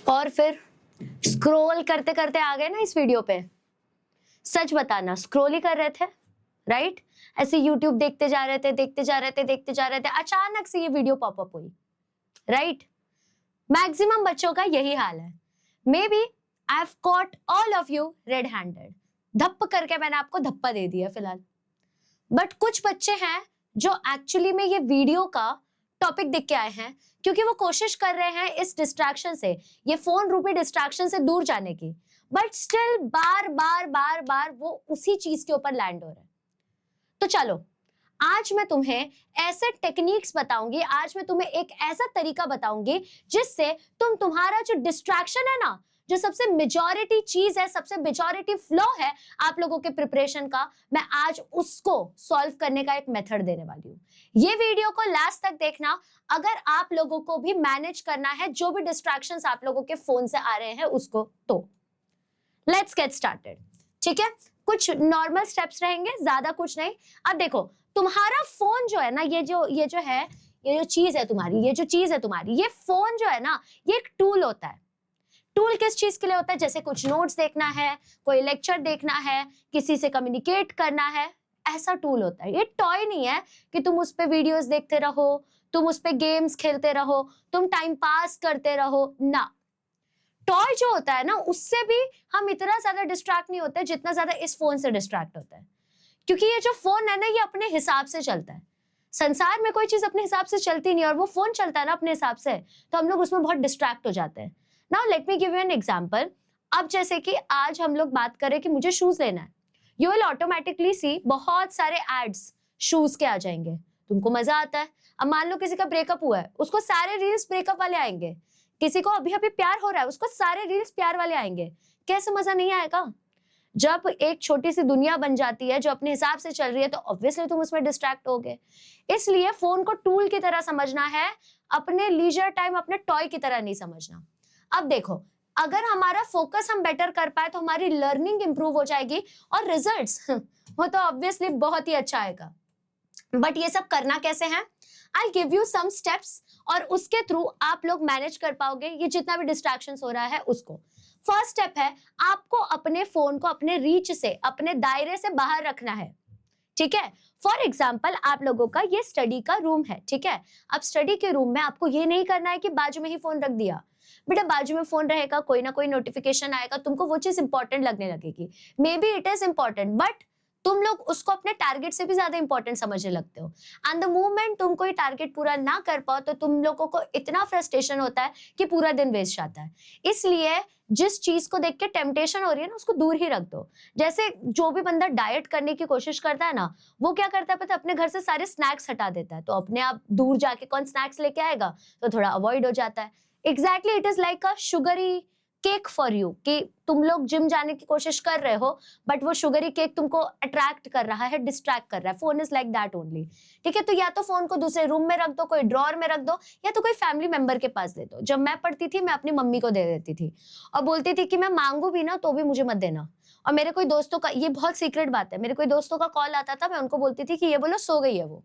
और फिर स्क्रॉल करते करते आ गए ना इस वीडियो पे। सच बताना, स्क्रॉल ही कर रहे थे, राइट? ऐसे यूट्यूब देखते जा रहे थे, देखते जा रहे थे, देखते जा रहे थे, अचानक से ये वीडियो पॉपअप हुई, राइट? मैक्सिमम बच्चों का यही हाल है। Maybe I have caught all of you red handed. धप्प करके मैंने आपको धप्पा दे दिया फिलहाल। बट कुछ बच्चे हैं जो एक्चुअली में ये वीडियो का टॉपिक देख के आए हैं, क्योंकि वो कोशिश कर रहे हैं इस डिस्ट्रैक्शन से, ये फोन रूपी डिस्ट्रैक्शन से दूर जाने की, बट स्टिल बार बार बार बार वो उसी चीज के ऊपर लैंड हो रहे हैं। तो चलो, आज मैं तुम्हें ऐसे टेक्निक्स बताऊंगी, आज मैं तुम्हें एक ऐसा तरीका बताऊंगी जिससे तुम्हारा जो डिस्ट्रैक्शन है ना, जो सबसे मेजॉरिटी चीज है, सबसे मेजॉरिटी फ्लॉ है आप लोगों के प्रिपरेशन का, मैं आज उसको सॉल्व करने का एक मेथड देने वाली हूँ। ये वीडियो को लास्ट तक देखना, अगर आप लोगों को भी मैनेज करना है जो भी डिस्ट्रैक्शंस आप लोगों के फोन से आ रहे हैं उसको। तो लेट्स गेट स्टार्टेड, ठीक है? कुछ नॉर्मल स्टेप्स रहेंगे, ज्यादा कुछ नहीं। अब देखो, तुम्हारा फोन जो है ना, ये जो चीज है तुम्हारी, ये फोन जो है ना, ये एक टूल होता है। टूल किस चीज के लिए होता है? जैसे कुछ नोट्स देखना है, कोई लेक्चर देखना है, किसी से कम्युनिकेट करना है, ऐसा टूल होता है। ये टॉय नहीं है कि तुम उस पे वीडियोस देखते रहो, तुम उस पे गेम्स खेलते रहो, तुम टाइम पास करते रहो ना। टॉय जो होता है ना, उससे भी हम इतना ज्यादा डिस्ट्रैक्ट नहीं होते जितना ज्यादा इस फोन से डिस्ट्रैक्ट होता है। क्योंकि ये जो फोन है ना, ये अपने हिसाब से चलता है। संसार में कोई चीज अपने हिसाब से चलती नहीं, और वो फोन चलता है ना अपने हिसाब से, तो हम लोग उसमें बहुत डिस्ट्रैक्ट हो जाते हैं। Now let me give you an example. अब जैसे कि आज हम लोग बात करें कि मुझे शूज लेना है, यू विल ऑटोमेटिकली सी बहुत सारे एड्स शूज के आ जाएंगे, तुमको मजा आता है। अब मान लो किसी का ब्रेकअप हुआ है, उसको सारे रील्स ब्रेकअप वाले आएंगे। किसी को अभी अभी प्यार हो रहा है, उसको सारे रील्स प्यार वाले आएंगे। कैसे मजा नहीं आएगा? जब एक छोटी सी दुनिया बन जाती है जो अपने हिसाब से चल रही है, तो ऑब्वियसली तुम उसमें डिस्ट्रैक्ट होगे। इसलिए फोन को टूल की तरह समझना है, अपने लीजर टाइम अपने टॉय की तरह नहीं समझना। अब देखो, अगर हमारा फोकस हम बेटर कर पाए तो हमारी लर्निंग इंप्रूव हो जाएगी, और रिजल्ट्स वो तो ऑब्वियसली बहुत ही अच्छा आएगा। बट ये सब करना कैसे है? I give you some steps, और उसके थ्रू आप लोग मैनेज कर पाओगे ये जितना भी डिस्ट्रैक्शंस हो रहा है उसको। फर्स्ट स्टेप है, आपको अपने फोन को अपने रीच से, अपने दायरे से बाहर रखना है, ठीक है? फॉर एग्जाम्पल, आप लोगों का ये स्टडी का रूम है, ठीक है? अब स्टडी के रूम में आपको ये नहीं करना है कि बाजू में ही फोन रख दिया। बेटा, बाजू में फोन रहेगा, कोई ना कोई नोटिफिकेशन आएगा, तुमको वो चीज इंपॉर्टेंट लगने लगेगी। May be it is important, but तुम लोग उसको अपने टारगेट से भी ज्यादा इंपॉर्टेंट समझने लगते हो। एंड द मोमेंट तुम कोई टारगेट पूरा ना कर पाओ, तो तुम लोगों को इतना फ्रस्ट्रेशन होता है कि पूरा दिन वेस्ट जाता है। इसलिए जिस चीज को देख के टेम्पटेशन हो रही है ना, उसको दूर ही रख दो। जैसे जो भी बंदा डाइट करने की कोशिश करता है ना, वो क्या करता है पता है? अपने घर से सारे स्नैक्स हटा देता है, तो अपने आप दूर जाके कौन स्नैक्स लेके आएगा, तो थोड़ा अवॉइड हो जाता है। Exactly it is like a sugary cake for you, कि तुम लोग जिम जाने की कोशिश कर रहे हो, बट वो शुगरी केक तुमको अट्रैक्ट कर रहा है, डिस्ट्रैक्ट कर रहा है। Phone is like that only, ठीक है? तो या तो फोन को दूसरे रूम में रख दो, कोई ड्रॉर में रख दो, या तो कोई फैमिली मेंबर के पास दे दो। जब मैं पढ़ती थी, मैं अपनी मम्मी को दे देती थी और बोलती थी कि मैं मांगू भी ना तो भी मुझे मत देना। और मेरे कोई दोस्तों का, ये बहुत सीक्रेट बात है, मेरे कोई दोस्तों का कॉल आता था, मैं उनको बोलती थी कि ये बोलो सो गई है वो,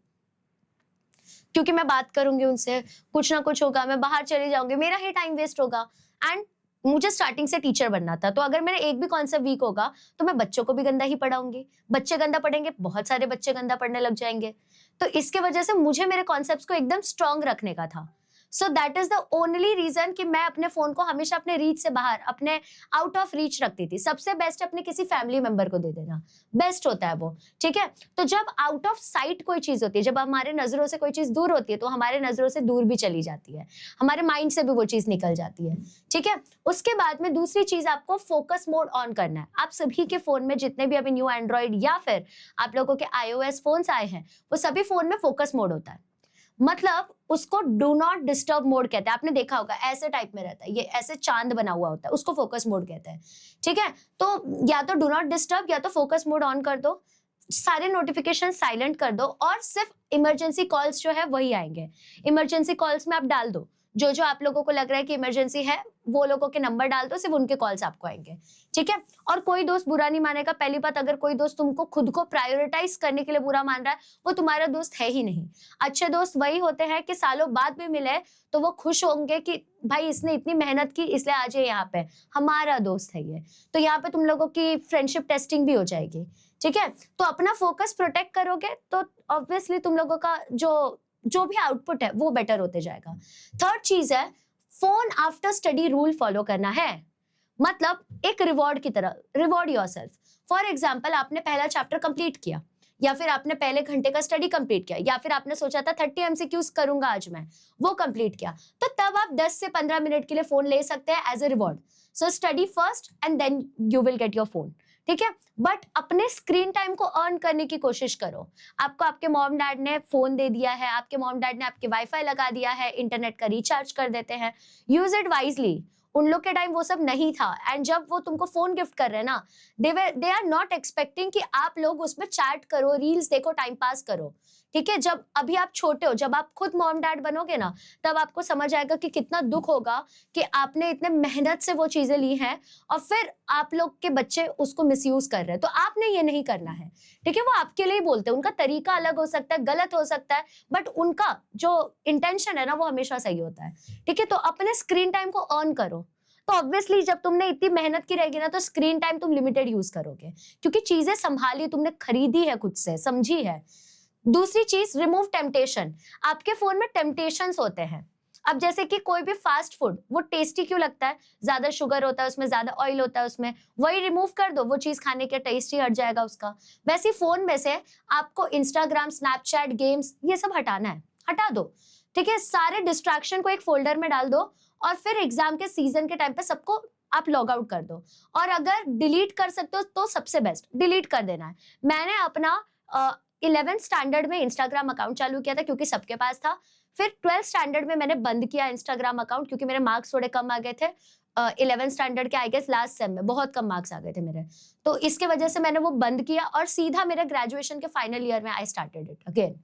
क्योंकि मैं बात करूंगी उनसे, कुछ ना कुछ होगा, मैं बाहर चली जाऊंगी, मेरा ही टाइम वेस्ट होगा। एंड मुझे स्टार्टिंग से टीचर बनना था, तो अगर मेरा एक भी कॉन्सेप्ट वीक होगा तो मैं बच्चों को भी गंदा ही पढ़ाऊंगी। बच्चे गंदा पढ़ेंगे, बहुत सारे बच्चे गंदा पढ़ने लग जाएंगे। तो इसके वजह से मुझे मेरे कॉन्सेप्ट्स को एकदम स्ट्रांग रखने का था। So that is the only reason कि मैं अपने फोन को हमेशा अपने रीच से बाहर, अपने आउट ऑफ रीच रखती थी। सबसे बेस्ट अपने किसी फैमिली मेंबर को दे देना, बेस्ट होता है वो, ठीक है? तो जब आउट ऑफ साइट कोई चीज होती है, जब हमारे नजरों से कोई चीज दूर होती है, तो हमारे नजरों से दूर भी चली जाती है, हमारे माइंड से भी वो चीज निकल जाती है, ठीक है? उसके बाद में दूसरी चीज, आपको फोकस मोड ऑन करना है। आप सभी के फोन में, जितने भी अभी न्यू एंड्रॉइड या फिर आप लोगों के iOS फोन्स आए हैं, वो सभी फोन में फोकस मोड होता है। मतलब उसको डू नॉट डिस्टर्ब मोड कहते हैं। आपने देखा होगा, ऐसे टाइप में रहता है, ये ऐसे चांद बना हुआ होता है, उसको फोकस मोड कहते हैं, ठीक है? तो या तो डू नॉट डिस्टर्ब या तो फोकस मोड ऑन कर दो, सारे नोटिफिकेशन साइलेंट कर दो, और सिर्फ इमरजेंसी कॉल्स जो है वही आएंगे। इमरजेंसी कॉल्स में आप डाल दो जो जो आप लोगों को लग रहा है कि इमरजेंसी है वो लोगों के नंबर डाल दो, सिर्फ उनके कॉल्स आपको आएंगे, ठीक है। और कोई दोस्त बुरा नहीं मानेगा। पहली बात, अगर कोई दोस्त तुमको खुद को प्रायोरिटाइज करने के लिए बुरा मान रहा है, वो तुम्हारा दोस्त है ही नहीं। अच्छे दोस्त वही होते हैं कि सालों बाद भी मिले तो वो खुश होंगे कि भाई इसने इतनी मेहनत की इसलिए आज ये यहाँ पे हमारा दोस्त है ये। तो यहाँ पे तुम लोगों की फ्रेंडशिप टेस्टिंग भी हो जाएगी, ठीक है। तो अपना फोकस प्रोटेक्ट करोगे तो ऑब्वियसली तुम लोगों का जो भी आउटपुट है वो बेटर होते जाएगा। थर्ड चीज है, phone after study rule follow करना है। मतलब एक रिवॉर्ड की तरह, रिवॉर्ड योरसेल्फ। फॉर एग्जांपल, आपने पहला चैप्टर कंप्लीट किया, या फिर आपने पहले घंटे का स्टडी कंप्लीट किया, या फिर आपने सोचा था 30 एमसीक्यूज करूंगा आज मैं, वो कंप्लीट किया, तो तब आप 10 से 15 मिनट के लिए फोन ले सकते हैं as a reward. So study first and then you will get your phone, ठीक है। बट अपने स्क्रीन टाइम को अर्न करने की कोशिश करो। आपको आपके मॉम डैड ने फोन दे दिया है, आपके मॉम डैड ने आपके वाईफाई लगा दिया है, इंटरनेट का रिचार्ज कर देते हैं, यूज इट वाइजली। उन लोग के टाइम वो सब नहीं था, एंड जब वो तुमको फोन गिफ्ट कर रहे हैं ना, दे आर नॉट एक्सपेक्टिंग कि आप लोग उसमें चैट करो, रील्स देखो, टाइम पास करो, ठीक है। जब अभी आप छोटे हो, जब आप खुद मॉम डैड बनोगे ना, तब आपको समझ आएगा कि कितना दुख होगा कि आपने इतने मेहनत से वो चीजें ली हैं और फिर आप लोग के बच्चे उसको मिसयूज कर रहे हैं। तो आपने ये नहीं करना है, ठीक है। वो आपके लिए ही बोलते हैं, उनका तरीका अलग हो सकता है, गलत हो सकता है, बट उनका जो इंटेंशन है ना वो हमेशा सही होता है, ठीक है। तो अपने स्क्रीन टाइम को अर्न करो। तो ऑब्वियसली जब तुमने इतनी मेहनत की रहेगी ना, तो स्क्रीन टाइम तुम लिमिटेड यूज करोगे, क्योंकि चीजें संभाली, तुमने खरीदी है, खुद से समझी है। दूसरी चीज, रिमूव टेम्पटेशन। आपके फोन में टेम्पटेशंस होते हैं। अब जैसे कि कोई भी फास्ट फूड, वो टेस्टी क्यों लगता है? ज्यादा शुगर होता है उसमें, ज्यादा ऑयल होता है उसमें, वही रिमूव कर दो, वो चीज खाने के टेस्ट ही हट जाएगा उसका। वैसे ही फोन में से आपको इंस्टाग्राम, स्नैपचैट, गेम्स, ये सब हटाना है, हटा दो, ठीक है। सारे डिस्ट्रैक्शन को एक फोल्डर में डाल दो और फिर एग्जाम के सीजन के टाइम पे सबको आप लॉग आउट कर दो। और अगर डिलीट कर सकते हो तो सबसे बेस्ट डिलीट कर देना है। मैंने अपना 11th स्टैंडर्ड में इंस्टाग्राम अकाउंट चालू किया था क्योंकि सबके पास था। फिर 12th स्टैंडर्ड में मैंने बंद किया इंस्टाग्राम अकाउंट क्योंकि मेरे मार्क्स थोड़े कम आ गए थे। 11th स्टैंडर्ड के आई गेस लास्ट सेम में बहुत कम मार्क्स आ गए थे मेरे, तो इसके वजह से मैंने वो बंद किया और सीधा मेरे ग्रेजुएशन के फाइनल ईयर में आई स्टार्टेड इट अगेन।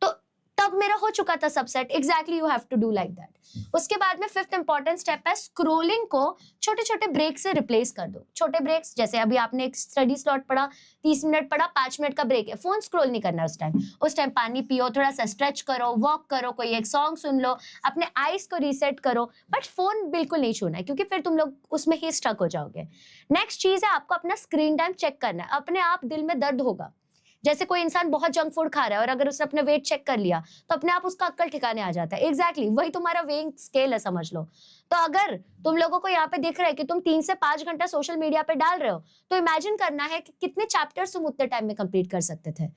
तो तब मेरा हो चुका था सब set. Exactly you have to do like that. उसके बाद में 5th इंपॉर्टेंट स्टेप है, स्क्रोलिंग को छोटे छोटे ब्रेक से रिप्लेस कर दो। छोटे ब्रेक्स, जैसे अभी आपने एक स्टडी स्लॉट पढ़ा, 30 मिनट पढ़ा, 5 मिनट का ब्रेक है, फोन स्क्रोल नहीं करना उस टाइम पानी पियो, थोड़ा सा स्ट्रेच करो, वॉक करो, कोई एक सॉन्ग सुन लो, अपने आईज को रीसेट करो, बट फोन बिल्कुल नहीं छूना है क्योंकि फिर तुम लोग उसमें ही स्टक हो जाओगे। नेक्स्ट चीज है, आपको अपना स्क्रीन टाइम चेक करना है। अपने आप दिल में दर्द होगा, जैसे कोई इंसान बहुत जंक फूड खा रहा है और अगर उसने अपना वेट चेक कर लिया तो अपने आप उसका अक्ल ठिकाने आ जाता है। एग्जैक्टली वही तुम्हारा वेइंग स्केल है, समझ लो। तो अगर तुम लोगों को यहाँ पे दिख रहा है कि तुम 3 से 5 घंटा सोशल मीडिया पे डाल रहे हो, तो इमेजिन करना है कि कितने चैप्टर्स तुम उतने टाइम में कंप्लीट कर सकते थे।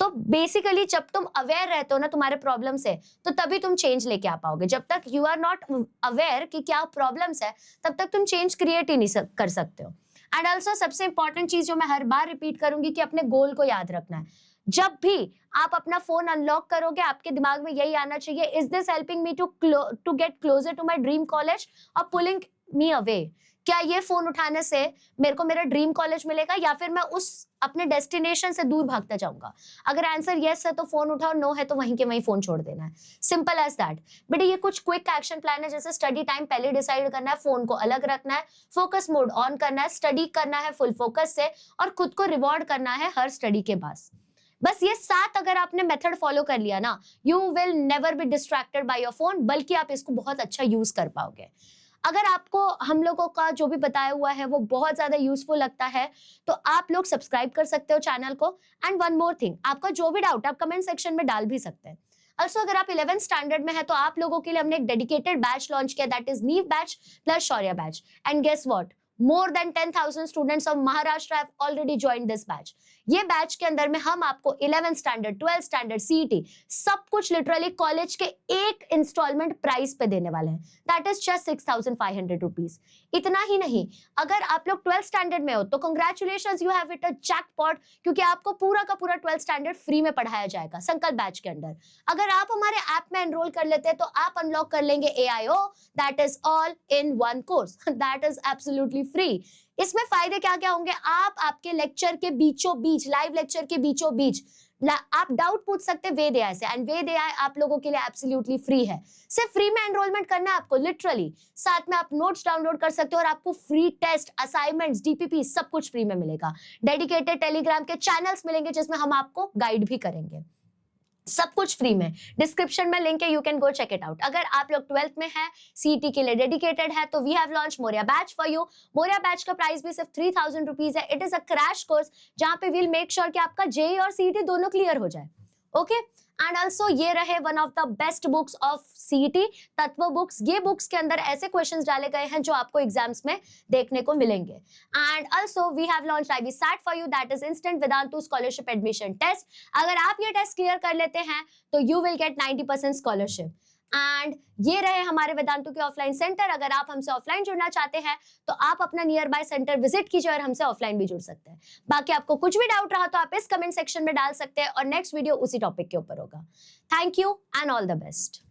तो बेसिकली जब तुम अवेयर रहते हो ना तुम्हारे प्रॉब्लम से, तो तभी तुम चेंज लेके आ पाओगे। जब तक यू आर नॉट अवेयर कि क्या प्रॉब्लम्स है, तब तक तुम चेंज क्रिएट ही नहीं कर सकते हो। एंड ऑल्सो सबसे इंपॉर्टेंट चीज जो मैं हर बार रिपीट करूंगी कि अपने गोल को याद रखना है। जब भी आप अपना फोन अनलॉक करोगे, आपके दिमाग में यही आना चाहिए, is this helping me to get closer to my dream college और पुलिंग मी अवे? क्या ये फोन उठाने से मेरे को मेरा ड्रीम कॉलेज मिलेगा या फिर मैं उस अपने डेस्टिनेशन से दूर भागता जाऊंगा? अगर आंसर यस है तो फोन उठाओ, नो है तो वहीं के वहीं फोन छोड़ देना है। Simple as that. बेटा ये कुछ क्विक एक्शन प्लान है, जैसे स्टडी टाइम पहले डिसाइड करना है, फोन को अलग रखना है, फोकस मोड ऑन करना है, स्टडी करना है फुल फोकस से और खुद को रिवॉर्ड करना है हर स्टडी के बाद। बस ये 7 अगर आपने मेथड फॉलो कर लिया ना, you will never be distracted by your phone, बल्कि आप इसको बहुत अच्छा यूज कर पाओगे। अगर आपको हम लोगों का जो भी बताया हुआ है वो बहुत ज्यादा यूजफुल लगता है तो आप लोग सब्सक्राइब कर सकते हो चैनल को। एंड वन मोर थिंग, आपका जो भी डाउट आप कमेंट सेक्शन में डाल भी सकते हैं। ऑल्सो अगर आप 11th स्टैंडर्ड में है तो आप लोगों के लिए हमने एक डेडिकेटेड बैच लॉन्च किया, that is Neev batch plus Shaurya batch. And guess what, more than 10,000 students of Maharashtra have already joined this batch. ये बैच के अंदर में हम आपको 11th standard, 12th standard, CET सब कुछ लिटरली कॉलेज के एक इंस्टॉलमेंट प्राइस पे देने वाले हैं। That is just 6,500 rupees. इतना ही नहीं, अगर आप लोग 12th स्टैंडर्ड में हो तो congratulations, you have hit a jackpot, क्योंकि आपको पूरा का पूरा 12th स्टैंडर्ड फ्री में पढ़ाया जाएगा संकल्प बैच के अंदर। अगर आप हमारे ऐप में एनरोल कर लेते हैं तो आप अनलॉक कर लेंगे AIO, that is all in one course, that is absolutely free. इसमें फायदे क्या क्या होंगे? आप आपके लेक्चर के बीचों बीच, लाइव लेक्चर के बीचों बीच आप डाउट पूछ सकते हैं वेद एआई से, एंड वेद एआई आप लोगों के लिए एब्सोल्युटली फ्री है। सिर्फ फ्री में एनरोलमेंट करना है आपको, लिटरली। साथ में आप नोट्स डाउनलोड कर सकते हो और आपको फ्री टेस्ट, असाइनमेंट्स, डीपीपी सब कुछ फ्री में मिलेगा। डेडिकेटेड टेलीग्राम के चैनल्स मिलेंगे जिसमें हम आपको गाइड भी करेंगे, सब कुछ फ्री में। डिस्क्रिप्शन में लिंक है, you can go check it out. अगर आप लोग 12th में है, सीईटी के लिए डेडिकेटेड है, तो we have launch Maurya batch for you. Maurya batch का प्राइस भी सिर्फ 3000 रुपीज है। It is a crash course जहां पे वील मेक श्योर कि आपका जेई और सीईटी दोनों क्लियर हो जाए। ओके, एंड ऑल्सो ये रहे one of the best books of CET, तत्व बुक्स। ये बुक्स के अंदर ऐसे क्वेश्चंस डाले गए हैं जो आपको एग्जाम्स में देखने को मिलेंगे। And also we have launched IB SAT for you, that is instant Vedantu scholarship admission test. अगर आप ये टेस्ट क्लियर कर लेते हैं तो you will get 90% scholarship. And ये रहे हमारे वेदांतु के ऑफलाइन सेंटर। अगर आप हमसे ऑफलाइन जुड़ना चाहते हैं तो आप अपना नियर बाय सेंटर विजिट कीजिए और हमसे ऑफलाइन भी जुड़ सकते हैं। बाकी आपको कुछ भी डाउट रहा तो आप इस कमेंट सेक्शन में डाल सकते हैं और नेक्स्ट वीडियो उसी टॉपिक के ऊपर होगा। Thank you and all the best.